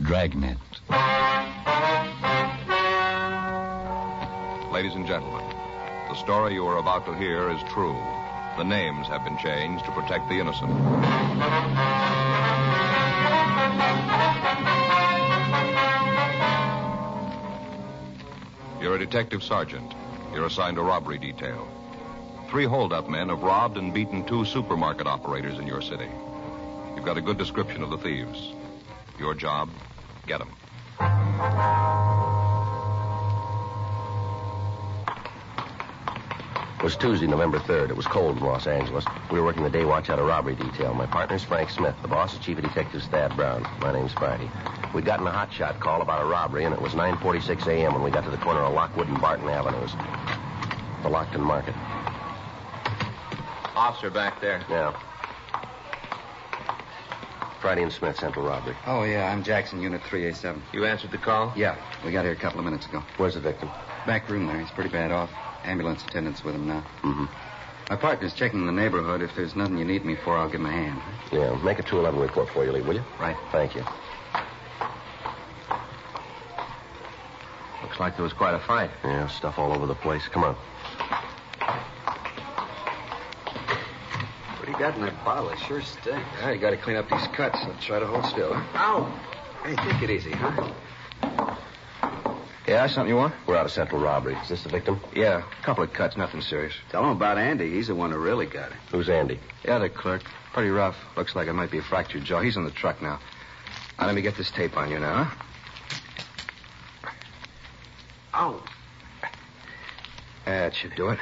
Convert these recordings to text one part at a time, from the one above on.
Dragnet. Ladies and gentlemen, the story you are about to hear is true. The names have been changed to protect the innocent. You're a detective sergeant. You're assigned a robbery detail. 3 hold-up men have robbed and beaten 2 supermarket operators in your city. You've got a good description of the thieves. Your job, get them. It was Tuesday, November 3rd. It was cold in Los Angeles. We were working the day watch out of robbery detail. My partner's Frank Smith. The boss is Chief of Detectives Thad Brown. My name's Friday. We'd gotten a hotshot call about a robbery, and it was 9:46 a.m. when we got to the corner of Lockwood and Barton Avenues. The Lockton Market. Officer back there. Yeah. Friday and Smith, Central Robbery. Oh, yeah, I'm Jackson, Unit 387. You answered the call? Yeah, we got here a couple of minutes ago. Where's the victim? Back room there. He's pretty bad off. Ambulance attendant's with him now. Mm-hmm. My partner's checking the neighborhood. If there's nothing you need me for, I'll give him a hand. Yeah, make a 211 report before you leave, will you? Right. Thank you. Looks like there was quite a fight. Yeah, stuff all over the place. Come on. What do you got in that bottle? It sure stinks. Yeah, you got to clean up these cuts. Let's try to hold still, huh? Ow! Hey, take it easy, huh? Yeah, something you want? We're out of Central Robbery. Is this the victim? Yeah, a couple of cuts, nothing serious. Tell him about Andy. He's the one who really got it. Who's Andy? Yeah, the clerk. Pretty rough. Looks like it might be a fractured jaw. He's in the truck now. Now, let me get this tape on you now, huh? Ow. That should do it.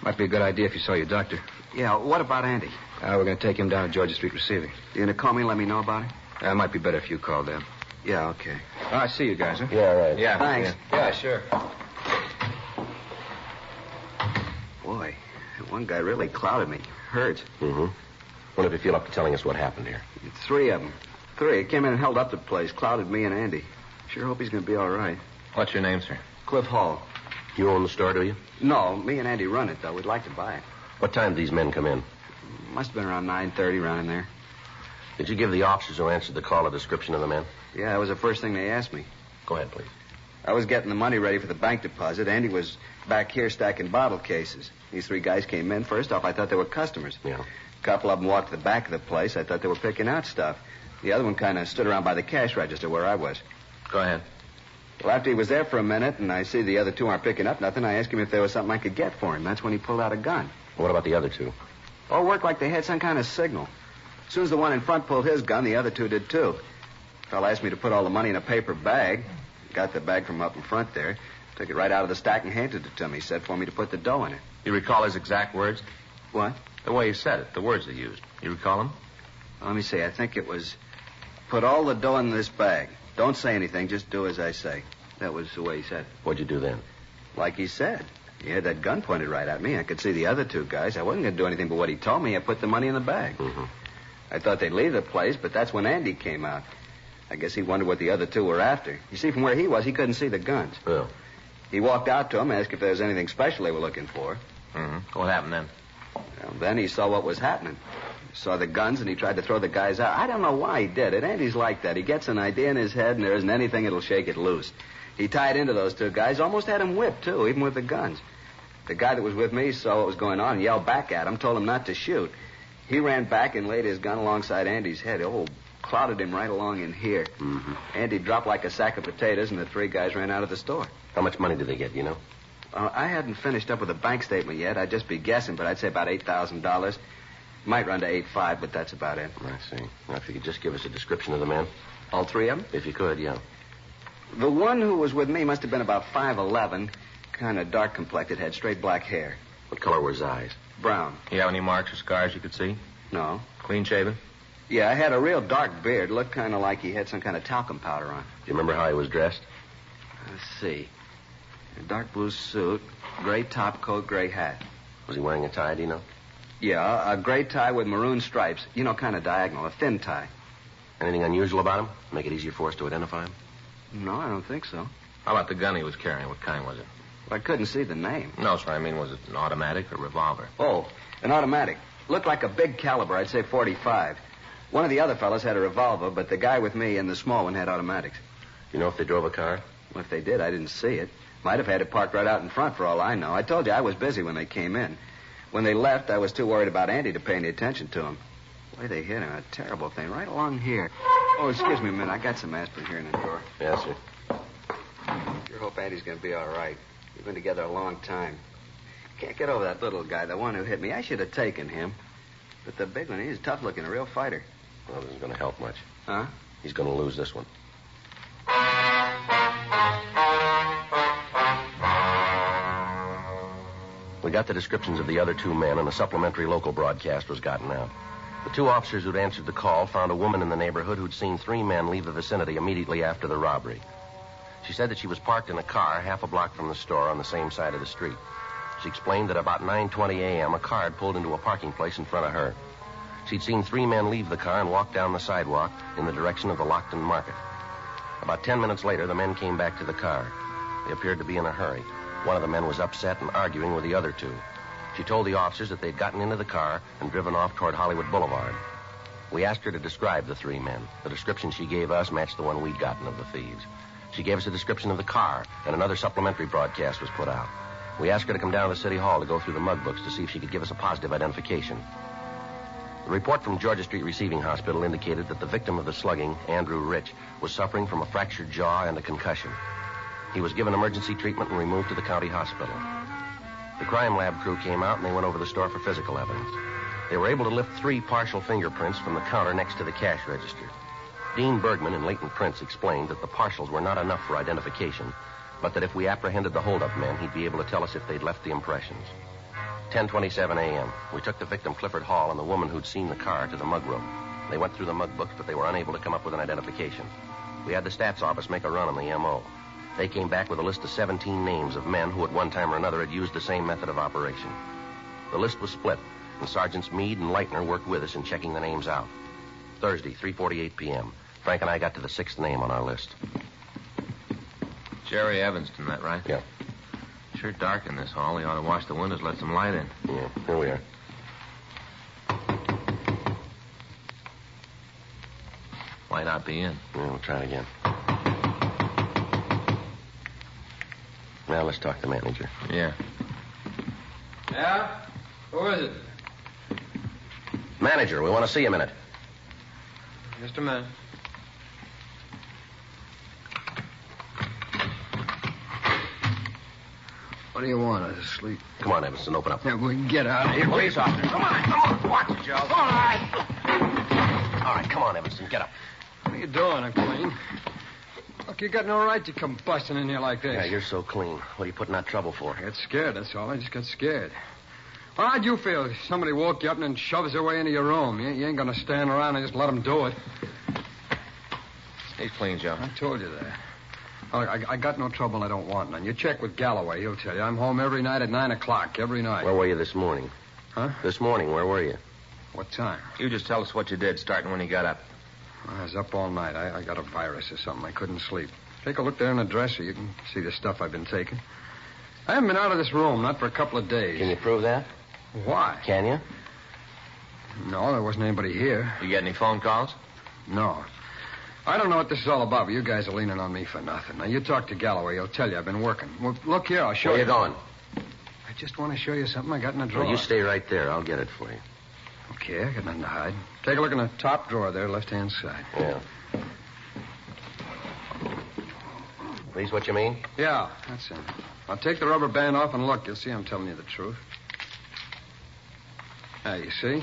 Might be a good idea if you saw your doctor. Yeah, what about Andy? We're going to take him down to Georgia Street Receiving. You going to call me and let me know about it? It might be better if you called them. Yeah, okay. All right, see you guys, huh? Yeah, right. Yeah. Thanks. Yeah, sure. Boy, that one guy really clouded me. Hurts. Mm-hmm. Wonder if you feel up to telling us what happened here. 3 of them. 3. Came in and held up the place. Clouded me and Andy. Sure hope he's going to be all right. What's your name, sir? Cliff Hall. You own the store, do you? No, me and Andy run it, though. We'd like to buy it. What time did these men come in? Must have been around 9:30, around in there. Did you give the officers who answered the call a description of the men? Yeah, that was the first thing they asked me. Go ahead, please. I was getting the money ready for the bank deposit. Andy was back here stacking bottle cases. These 3 guys came in. First off, I thought they were customers. Yeah. A couple of them walked to the back of the place. I thought they were picking out stuff. The other one kind of stood around by the cash register where I was. Go ahead. Well, after he was there for a minute and I see the other 2 aren't picking up nothing, I asked him if there was something I could get for him. That's when he pulled out a gun. What about the other 2? All worked like they had some kind of signal. As soon as the one in front pulled his gun, the other 2 did too. The fellow asked me to put all the money in a paper bag. Got the bag from up in front there. Took it right out of the stack and handed it to me. Said for me to put the dough in it. You recall his exact words? What? The way he said it, the words he used. You recall them? Well, let me see. I think it was, put all the dough in this bag. Don't say anything. Just do as I say. That was the way he said it. What'd you do then? Like he said. He had that gun pointed right at me. I could see the other 2 guys. I wasn't going to do anything but what he told me. I put the money in the bag. Mm-hmm. I thought they'd leave the place, but that's when Andy came out. I guess he wondered what the other 2 were after. You see, from where he was, he couldn't see the guns. Well. He walked out to them, asked if there was anything special they were looking for. Mm-hmm. What happened then? Well, then he saw what was happening. He saw the guns, and he tried to throw the guys out. I don't know why he did it. Andy's like that. He gets an idea in his head, and there isn't anything that'll shake it loose. He tied into those 2 guys, almost had them whipped, too, even with the guns. The guy that was with me saw what was going on and yelled back at him, told him not to shoot. He ran back and laid his gun alongside Andy's head. Oh, clouded him right along in here. Mm-hmm. Andy dropped like a sack of potatoes, and the 3 guys ran out of the store. How much money did they get, you know? I hadn't finished up with a bank statement yet. I'd just be guessing, but I'd say about $8,000. Might run to 8.5, but that's about it. I see. Now, if you could just give us a description of the men. All 3 of them? If you could, yeah. The one who was with me must have been about 5'11", kind of dark complected, had straight black hair. What color were his eyes? Brown. You have any marks or scars you could see? No. Clean shaven? Yeah, I had a real dark beard. Looked kind of like he had some kind of talcum powder on. Do you remember how he was dressed? Let's see. A dark blue suit, gray top coat, gray hat. Was he wearing a tie, do you know? Yeah, a gray tie with maroon stripes. You know, kind of diagonal, a thin tie. Anything unusual about him? Make it easier for us to identify him? No, I don't think so. How about the gun he was carrying? What kind was it? Well, I couldn't see the name. No, sir. I mean, was it an automatic or revolver? Oh, an automatic. Looked like a big caliber. I'd say .45. One of the other fellas had a revolver, but the guy with me and the small one had automatics. You know if they drove a car? Well, if they did, I didn't see it. Might have had it parked right out in front for all I know. I told you I was busy when they came in. When they left, I was too worried about Andy to pay any attention to him. The way they hit him, a terrible thing, right along here. Oh, excuse me a minute. I got some aspirin here in the drawer. Yes, sir. Sure hope Andy's going to be all right. We've been together a long time. Can't get over that little guy, the one who hit me. I should have taken him. But the big one, he's tough looking, a real fighter. Well, this isn't going to help much. Huh? He's going to lose this one. We got the descriptions of the other two men, and a supplementary local broadcast was gotten out. The two officers who'd answered the call found a woman in the neighborhood who'd seen three men leave the vicinity immediately after the robbery. She said that she was parked in a car half a block from the store on the same side of the street. She explained that about 9:20 a.m., a car had pulled into a parking place in front of her. She'd seen three men leave the car and walk down the sidewalk in the direction of the Lockton Market. About 10 minutes later, the men came back to the car. They appeared to be in a hurry. One of the men was upset and arguing with the other two. She told the officers that they'd gotten into the car and driven off toward Hollywood Boulevard. We asked her to describe the three men. The description she gave us matched the one we'd gotten of the thieves. She gave us a description of the car, and another supplementary broadcast was put out. We asked her to come down to the City Hall to go through the mug books to see if she could give us a positive identification. The report from Georgia Street Receiving Hospital indicated that the victim of the slugging, Andrew Rich, was suffering from a fractured jaw and a concussion. He was given emergency treatment and removed to the county hospital. The crime lab crew came out and they went over the store for physical evidence. They were able to lift 3 partial fingerprints from the counter next to the cash register. Dean Bergman and Leighton Prince explained that the partials were not enough for identification, but that if we apprehended the holdup men, he'd be able to tell us if they'd left the impressions. 10:27 a.m. We took the victim, Clifford Hall, and the woman who'd seen the car to the mug room. They went through the mug books, but they were unable to come up with an identification. We had the stats office make a run on the M.O. They came back with a list of 17 names of men who at one time or another had used the same method of operation. The list was split, and Sergeants Meade and Leitner worked with us in checking the names out. Thursday, 3:48 p.m. Frank and I got to the 6th name on our list. Jerry Evanston, that right? Yeah. Sure dark in this hall. He ought to wash the windows, let some light in. Yeah, here we are. Might not be in. Yeah, we'll try it again. Now let's talk to the manager. Yeah. Yeah? Who is it? Manager, we want to see you a minute. Just a minute. What do you want? I was asleep. Come on, Evanston, open up. Yeah, we can get out of here. Police officer, come on. Watch it, Joe. All right, come on, Evanston, get up. What are you doing? I'm clean. Look, you got no right to come busting in here like this. Yeah, you're so clean. What are you putting that trouble for? I got scared, that's all. I just got scared. Well, how'd you feel? Somebody woke you up and then shoves their way into your room. You ain't going to stand around and just let them do it. He's clean, Joe. I told you that. I got no trouble. I don't want none. You check with Galloway. He'll tell you. I'm home every night at 9 o'clock, every night. Where were you this morning? Huh? This morning, where were you? What time? You just tell us what you did, starting when you got up. I was up all night. I got a virus or something. I couldn't sleep. Take a look there in the dresser. You can see the stuff I've been taking. I haven't been out of this room, not for a couple of days. Can you prove that? Why? Can you? No, there wasn't anybody here. You get any phone calls? No. I don't know what this is all about, but you guys are leaning on me for nothing. Now, you talk to Galloway. He'll tell you I've been working. Well, look here. I'll show Where you. you going? I just want to show you something I got in the drawer. Well, you stay right there. I'll get it for you. Okay, I got nothing to hide. Take a look in the top drawer there, left-hand side. Yeah. These what you mean? Yeah, that's it. Now, take the rubber band off and look. You'll see I'm telling you the truth. Now, you see?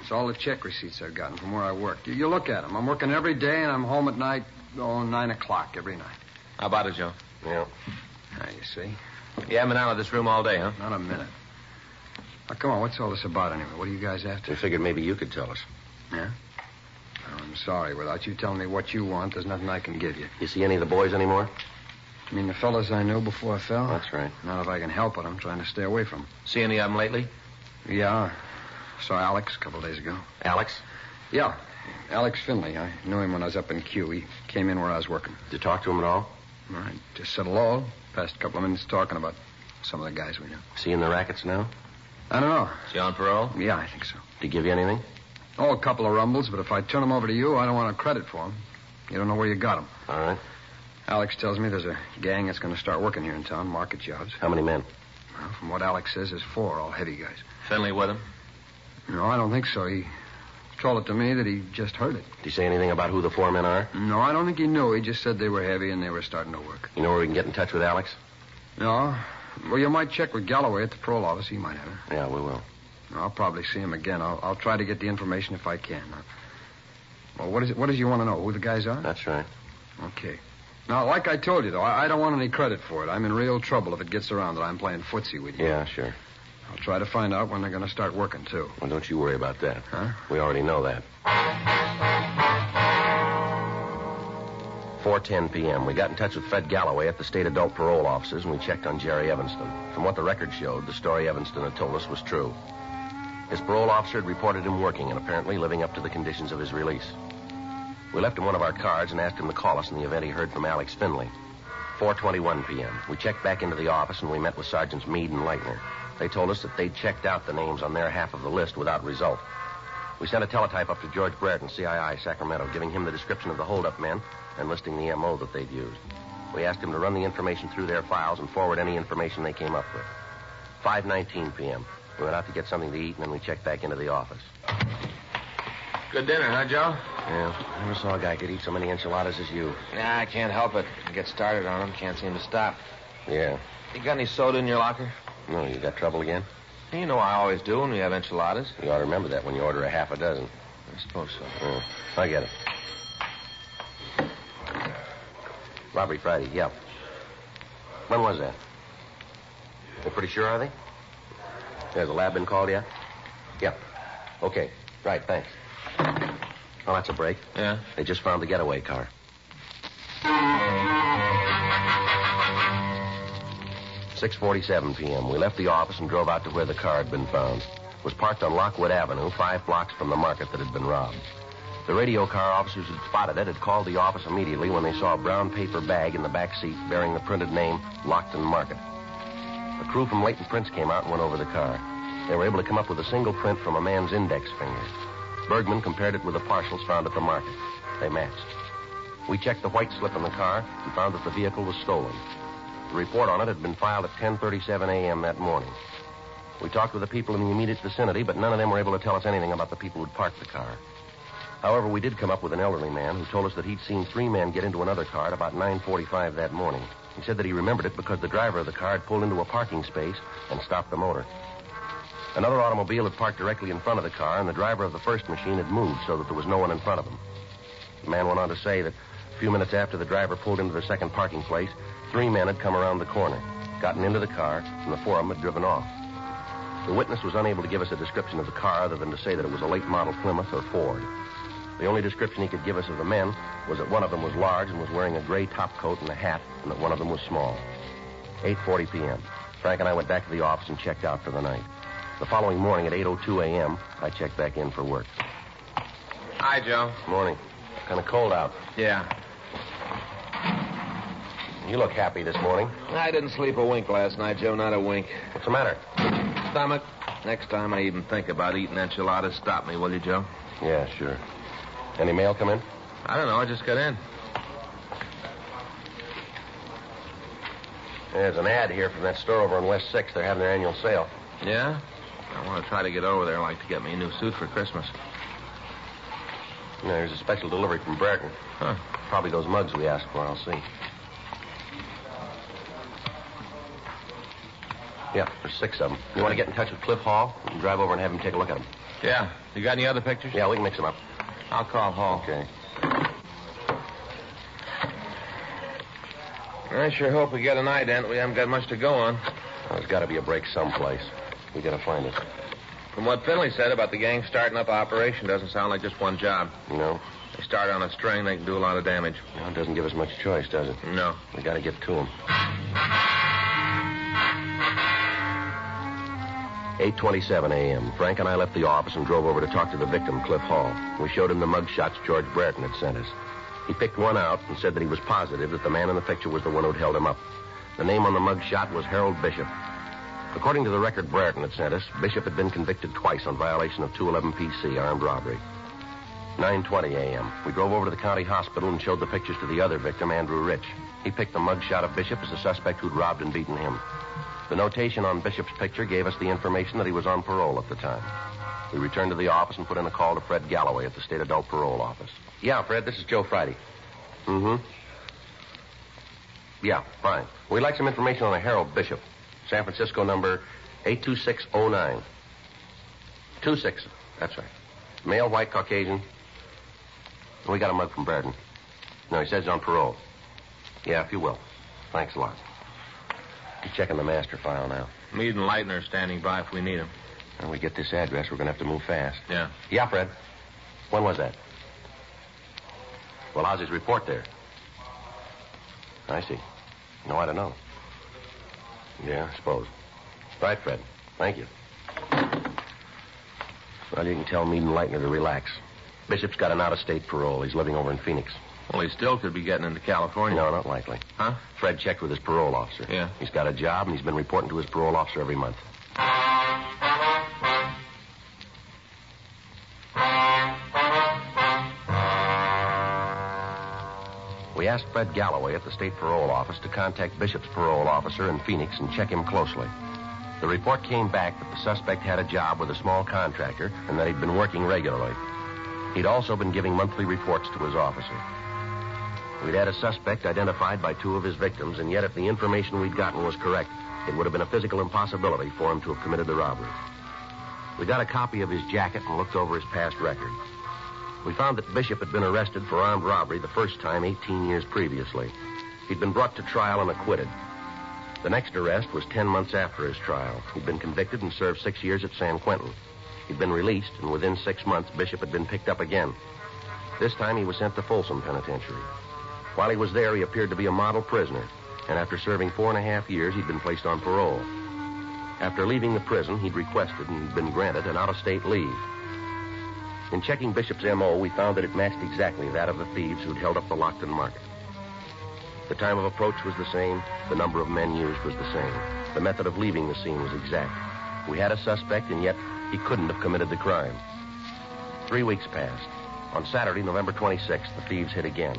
It's all the check receipts I've gotten from where I work. You look at them. I'm working every day, and I'm home at night, 9 o'clock every night. How about it, Joe? Yeah. Now, you see? You haven't been out of this room all day, huh? Not a minute. Now, come on, what's all this about anyway? What are you guys after? We figured maybe you could tell us. Yeah? Oh, I'm sorry. Without you telling me what you want, there's nothing I can give you. You see any of the boys anymore? You mean the fellas I knew before I fell? That's right. Not if I can help it. I'm trying to stay away from them. See any of them lately? Yeah. Saw Alex a couple of days ago. Alex? Yeah. Alex Finley. I knew him when I was up in Q. He came in where I was working. Did you talk to him at all? All right. Just said hello. Passed a couple of minutes talking about some of the guys we knew. See in the rackets now? I don't know. Is he on parole? Yeah, I think so. Did he give you anything? Oh, a couple of rumbles, but if I turn them over to you, I don't want a credit for them. You don't know where you got them. All right. Alex tells me there's a gang that's going to start working here in town, market jobs. How many men? Well, from what Alex says, there's 4, all heavy guys. Finley with him? No, I don't think so. He told it to me that he just heard it. Did he say anything about who the 4 men are? No, I don't think he knew. He just said they were heavy and they were starting to work. You know where we can get in touch with Alex? No. Well, you might check with Galloway at the parole office. He might have it. Yeah, we will. I'll probably see him again. I'll try to get the information if I can. Well, what is it? What does you want to know? Who the guys are? That's right. Okay. Now, like I told you, though, I don't want any credit for it. I'm in real trouble if it gets around that I'm playing footsie with you. Yeah, sure. I'll try to find out when they're going to start working, too. Well, don't you worry about that. Huh? We already know that. 4:10 p.m. We got in touch with Fred Galloway at the state adult parole offices, and we checked on Jerry Evanston. From what the record showed, the story Evanston had told us was true. His parole officer had reported him working and apparently living up to the conditions of his release. We left him one of our cards and asked him to call us in the event he heard from Alex Finley. 4:21 p.m. We checked back into the office and we met with Sergeants Meade and Leitner. They told us that they'd checked out the names on their half of the list without result. We sent a teletype up to George Brereton, CII, Sacramento, giving him the description of the holdup men and listing the M.O. that they'd used. We asked him to run the information through their files and forward any information they came up with. 5:19 p.m. We went out to get something to eat, and then we checked back into the office. Good dinner, huh, Joe? Yeah, I never saw a guy could eat so many enchiladas as you. Nah, I can't help it. I get started on them, can't seem to stop. Yeah. You got any soda in your locker? No, you got trouble again? You know I always do when we have enchiladas. You ought to remember that when you order a half a dozen. I suppose so. Yeah, I get it. Robbery Friday, yeah. When was that? They're pretty sure, are they? Has the lab been called yet? Yeah. Okay. Right, thanks. Well, that's a break. Yeah? They just found the getaway car. 6:47 p.m. We left the office and drove out to where the car had been found. It was parked on Lockwood Avenue, 5 blocks from the market that had been robbed. The radio car officers who had spotted it had called the office immediately when they saw a brown paper bag in the back seat bearing the printed name Lockton Market. A crew from Leighton Prince came out and went over the car. They were able to come up with a single print from a man's index finger. Bergman compared it with the partials found at the market. They matched. We checked the white slip in the car and found that the vehicle was stolen. The report on it had been filed at 10:37 a.m. that morning. We talked with the people in the immediate vicinity, but none of them were able to tell us anything about the people who'd parked the car. However, we did come up with an elderly man who told us that he'd seen 3 men get into another car at about 9:45 that morning. He said that he remembered it because the driver of the car had pulled into a parking space and stopped the motor. Another automobile had parked directly in front of the car, and the driver of the first machine had moved so that there was no one in front of him. The man went on to say that a few minutes after the driver pulled into the second parking place, 3 men had come around the corner, gotten into the car, and the 4 of them had driven off. The witness was unable to give us a description of the car other than to say that it was a late model Plymouth or Ford. The only description he could give us of the men was that one of them was large and was wearing a gray top coat and a hat, and that one of them was small. 8:40 p.m. Frank and I went back to the office and checked out for the night. The following morning at 8:02 a.m., I checked back in for work. Hi, Joe. Morning. Kind of cold out. Yeah. You look happy this morning. I didn't sleep a wink last night, Joe, not a wink. What's the matter? Stomach. Next time I even think about eating enchiladas, stop me, will you, Joe? Yeah, sure. Any mail come in? I don't know. I just got in. There's an ad here from that store over on West 6th. They're having their annual sale. Yeah? I want to try to get over there. I'd like to get me a new suit for Christmas. There's a special delivery from Brereton. Huh. Probably those mugs we asked for. I'll see. Yeah, there's 6 of them. You want to get in touch with Cliff Hall? We can drive over and have him take a look at them. Yeah. You got any other pictures? Yeah, we can mix them up. I'll call Hall. Okay. I sure hope we get an ident. We haven't got much to go on. Well, there's got to be a break someplace. We got to find it. From what Finley said about the gang starting up an operation, doesn't sound like just one job. No? They start on a string, they can do a lot of damage. No, it doesn't give us much choice, does it? No. We got to get to them. 8:27 a.m. Frank and I left the office and drove over to talk to the victim, Cliff Hall. We showed him the mug shots George Brereton had sent us. He picked one out and said that he was positive that the man in the picture was the one who'd held him up. The name on the mug shot was Harold Bishop. According to the record Brereton had sent us, Bishop had been convicted twice on violation of 211 PC, armed robbery. 9:20 a.m. We drove over to the county hospital and showed the pictures to the other victim, Andrew Rich. He picked the mugshot of Bishop as the suspect who'd robbed and beaten him. The notation on Bishop's picture gave us the information that he was on parole at the time. We returned to the office and put in a call to Fred Galloway at the State Adult Parole Office. Yeah, Fred, this is Joe Friday. Mm-hmm. Yeah, fine. We'd like some information on a Harold Bishop. San Francisco number 82609. 26, that's right. Male, white, Caucasian. We got a mug from Brereton. No, he says he's on parole. Yeah, if you will. Thanks a lot. I'm checking the master file now. Meade and Leitner are standing by if we need them. When we get this address, we're going to have to move fast. Yeah. Yeah, Fred. When was that? Well, how's his report there? I see. No, I don't know. Yeah, I suppose. Right, Fred. Thank you. Well, you can tell Meade and Leitner to relax. Bishop's got an out-of-state parole. He's living over in Phoenix. Well, he still could be getting into California. No, not likely. Huh? Fred checked with his parole officer. Yeah. He's got a job, and he's been reporting to his parole officer every month. We asked Fred Galloway at the state parole office to contact Bishop's parole officer in Phoenix and check him closely. The report came back that the suspect had a job with a small contractor and that he'd been working regularly. He'd also been giving monthly reports to his officer. We'd had a suspect identified by two of his victims, and yet if the information we'd gotten was correct, it would have been a physical impossibility for him to have committed the robbery. We got a copy of his jacket and looked over his past record. We found that Bishop had been arrested for armed robbery the first time 18 years previously. He'd been brought to trial and acquitted. The next arrest was 10 months after his trial. He'd been convicted and served 6 years at San Quentin. He'd been released, and within 6 months, Bishop had been picked up again. This time, he was sent to Folsom Penitentiary. While he was there, he appeared to be a model prisoner, and after serving 4.5 years, he'd been placed on parole. After leaving the prison, he'd requested and had been granted an out-of-state leave. In checking Bishop's M.O., we found that it matched exactly that of the thieves who'd held up the Lockton Market. The time of approach was the same. The number of men used was the same. The method of leaving the scene was exact. We had a suspect, and yet he couldn't have committed the crime. 3 weeks passed. On Saturday, November 26th, the thieves hit again.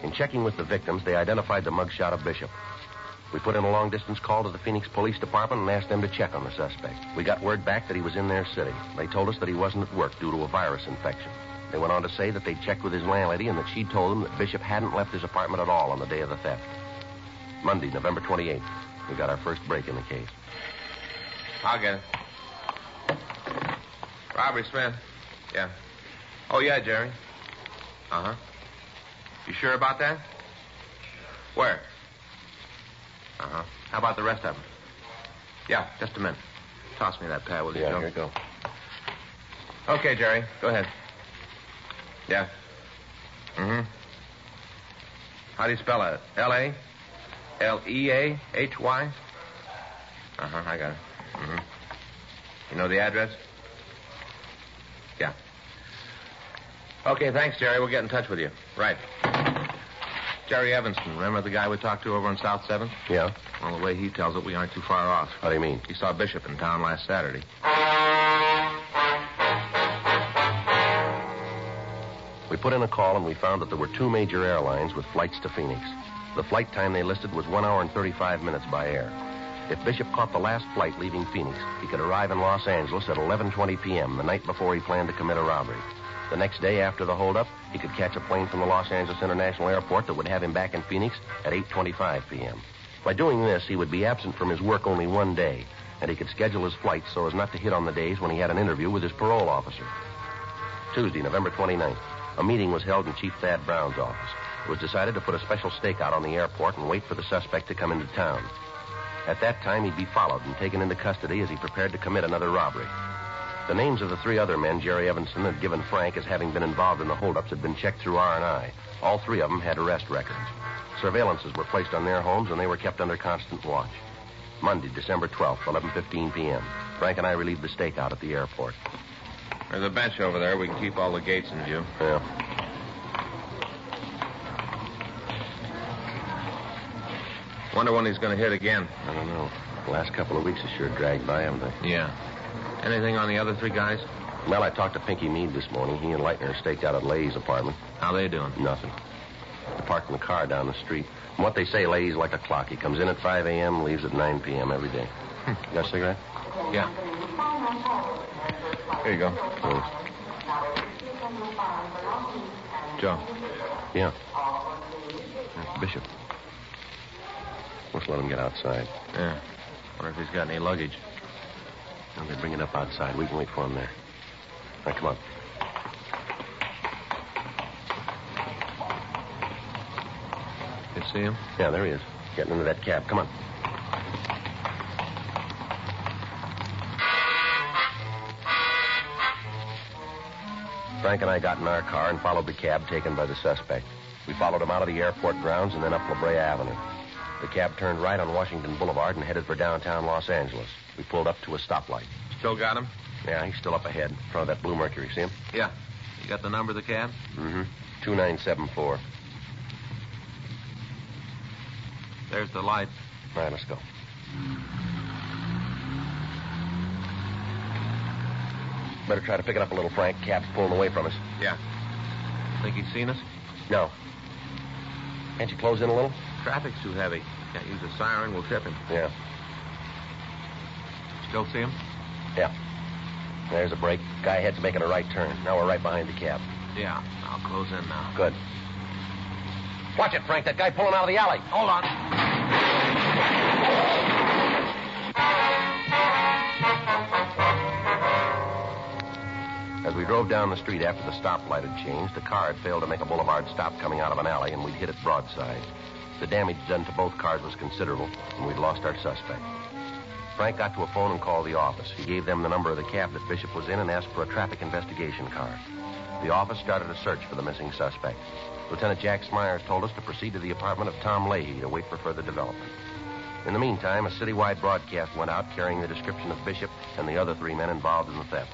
In checking with the victims, they identified the mugshot of Bishop. We put in a long-distance call to the Phoenix Police Department and asked them to check on the suspect. We got word back that he was in their city. They told us that he wasn't at work due to a virus infection. They went on to say that they'd checked with his landlady and that she'd told them that Bishop hadn't left his apartment at all on the day of the theft. Monday, November 28th, we got our first break in the case. I'll get it. Robbery, Smith. Yeah. Oh, yeah, Jerry. Uh-huh. You sure about that? Where? Uh-huh. How about the rest of them? Yeah, just a minute. Toss me that pad, will you, Joe? Yeah, here you go. Okay, Jerry. Go ahead. Yeah. Mm-hmm. How do you spell it? L-A? L-E-A-H-Y? Uh-huh, I got it. Mm-hmm. You know the address? Yeah. Okay, thanks, Jerry. We'll get in touch with you. Right. Jerry Evanston, remember the guy we talked to over on South 7th? Yeah? Well, the way he tells it, we aren't too far off. How do you mean? He saw Bishop in town last Saturday. We put in a call and we found that there were 2 major airlines with flights to Phoenix. The flight time they listed was 1 hour and 35 minutes by air. If Bishop caught the last flight leaving Phoenix, he could arrive in Los Angeles at 11:20 p.m., the night before he planned to commit a robbery. The next day after the holdup, he could catch a plane from the Los Angeles International Airport that would have him back in Phoenix at 8:25 p.m. By doing this, he would be absent from his work only 1 day, and he could schedule his flights so as not to hit on the days when he had an interview with his parole officer. Tuesday, November 29th, a meeting was held in Chief Thad Brown's office. It was decided to put a special stakeout on the airport and wait for the suspect to come into town. At that time, he'd be followed and taken into custody as he prepared to commit another robbery. The names of the 3 other men Jerry Evanston had given Frank as having been involved in the holdups had been checked through R&I. All 3 of them had arrest records. Surveillances were placed on their homes, and they were kept under constant watch. Monday, December 12th, 11:15 p.m. Frank and I relieved the stakeout at the airport. There's a bench over there. We can keep all the gates in view. Yeah. Wonder when he's going to hit again. I don't know. The last couple of weeks have sure dragged by, haven't they? Yeah. Anything on the other 3 guys? Well, I talked to Pinky Meade this morning. He and Leitner are staked out at Leahy's apartment. How they doing? Nothing. They're parking the car down the street. From what they say, Leahy's like a clock. He comes in at 5 a.m., leaves at 9 p.m. every day. You got a cigarette? Yeah. Here you go. Thanks. Joe. Yeah. That's Bishop. Let's let him get outside. Yeah. Wonder if he's got any luggage. Well, they bring it up outside. We can wait for him there. All right, come on. You see him? Yeah, there he is. Getting into that cab. Come on. Frank and I got in our car and followed the cab taken by the suspect. We followed him out of the airport grounds and then up La Brea Avenue. The cab turned right on Washington Boulevard and headed for downtown Los Angeles. We pulled up to a stoplight. Still got him? Yeah, he's still up ahead, in front of that blue Mercury. See him? Yeah. You got the number of the cab? Mm-hmm. 2974. There's the light. All right, let's go. Better try to pick it up a little, Frank. Cab's pulling away from us. Yeah. Think he's seen us? No. Can't you close in a little? Traffic's too heavy. Can't use a siren. We'll trip him. Yeah. Still see him? Yeah. There's a break. Guy ahead's making a right turn. Now we're right behind the cab. Yeah. I'll close in now. Good. Watch it, Frank. That guy pulling out of the alley. Hold on. As we drove down the street after the stoplight had changed, the car had failed to make a boulevard stop coming out of an alley, and we'd hit it broadside. The damage done to both cars was considerable, and we'd lost our suspect. Frank got to a phone and called the office. He gave them the number of the cab that Bishop was in and asked for a traffic investigation car. The office started a search for the missing suspect. Lieutenant Jack Smyers told us to proceed to the apartment of Tom Leahy to wait for further development. In the meantime, a citywide broadcast went out carrying the description of Bishop and the other 3 men involved in the theft.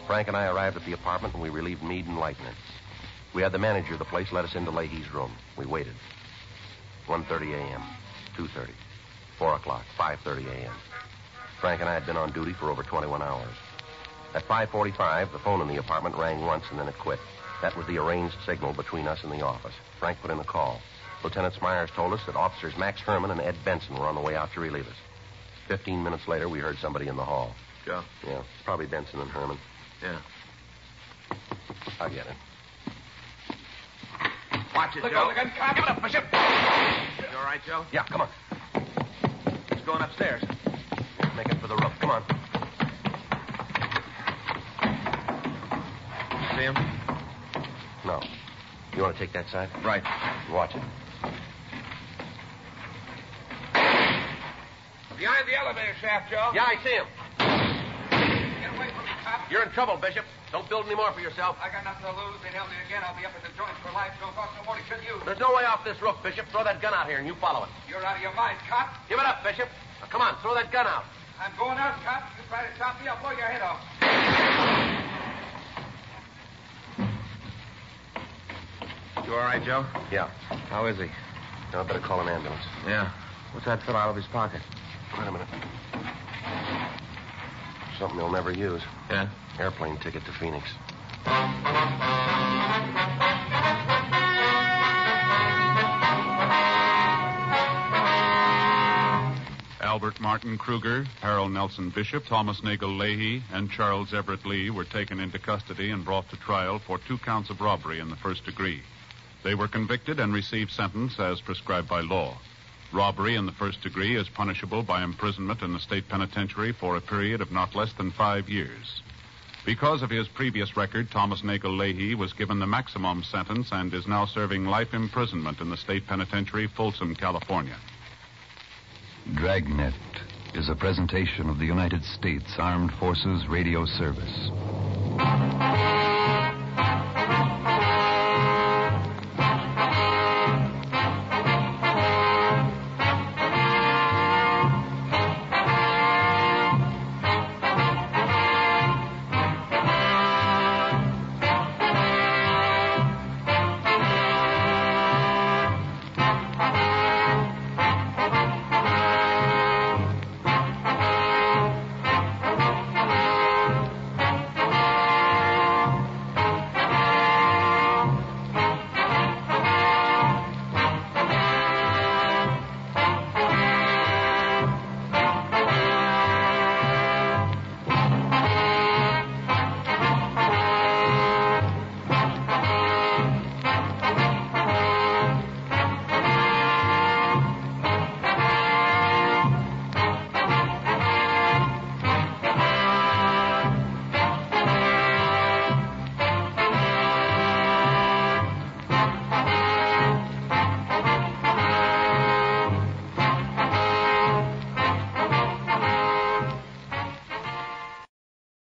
Frank and I arrived at the apartment, and we relieved Meade and Leitner. We had the manager of the place let us into Leahy's room. We waited. 1:30 a.m., 2:30, 4 o'clock, 5:30 a.m. Frank and I had been on duty for over 21 hours. At 5:45, the phone in the apartment rang once, and then it quit. That was the arranged signal between us and the office. Frank put in a call. Lieutenant Smyers told us that officers Max Herman and Ed Benson were on the way out to relieve us. 15 minutes later, we heard somebody in the hall. Joe? Yeah, probably Benson and Herman. Yeah. I'll get it. Watch it, Look Joe. out, look out. Give it up, Bishop. You all right, Joe? Yeah, come on. He's going upstairs. Making for the roof. Come on. See him? No. You want to take that side? Right. Watch it. Behind the elevator shaft, Joe. Yeah, I see him. Get away from me, cop. You're in trouble, Bishop. Don't build any more for yourself. I got nothing to lose. They'd help me again. I'll be up at the joints for life. Don't cost no more to kill you. There's no way off this roof, Bishop. Throw that gun out here and you follow it. You're out of your mind, cop. Give it up, Bishop. Now, come on, throw that gun out. I'm going out, cop. You try to stop me, I'll blow your head off. You all right, Joe? Yeah. How is he? Now, I better call an ambulance. Yeah. What's that fill out of his pocket? Wait a minute. Something he'll never use. Yeah? Airplane ticket to Phoenix. Albert Martin Kruger, Harold Nelson Bishop, Thomas Nagel Leahy, and Charles Everett Lee were taken into custody and brought to trial for 2 counts of robbery in the first degree. They were convicted and received sentence as prescribed by law. Robbery in the first degree is punishable by imprisonment in the state penitentiary for a period of not less than 5 years. Because of his previous record, Thomas Nagel Leahy was given the maximum sentence and is now serving life imprisonment in the state penitentiary, Folsom, California. Dragnet is a presentation of the United States Armed Forces Radio Service.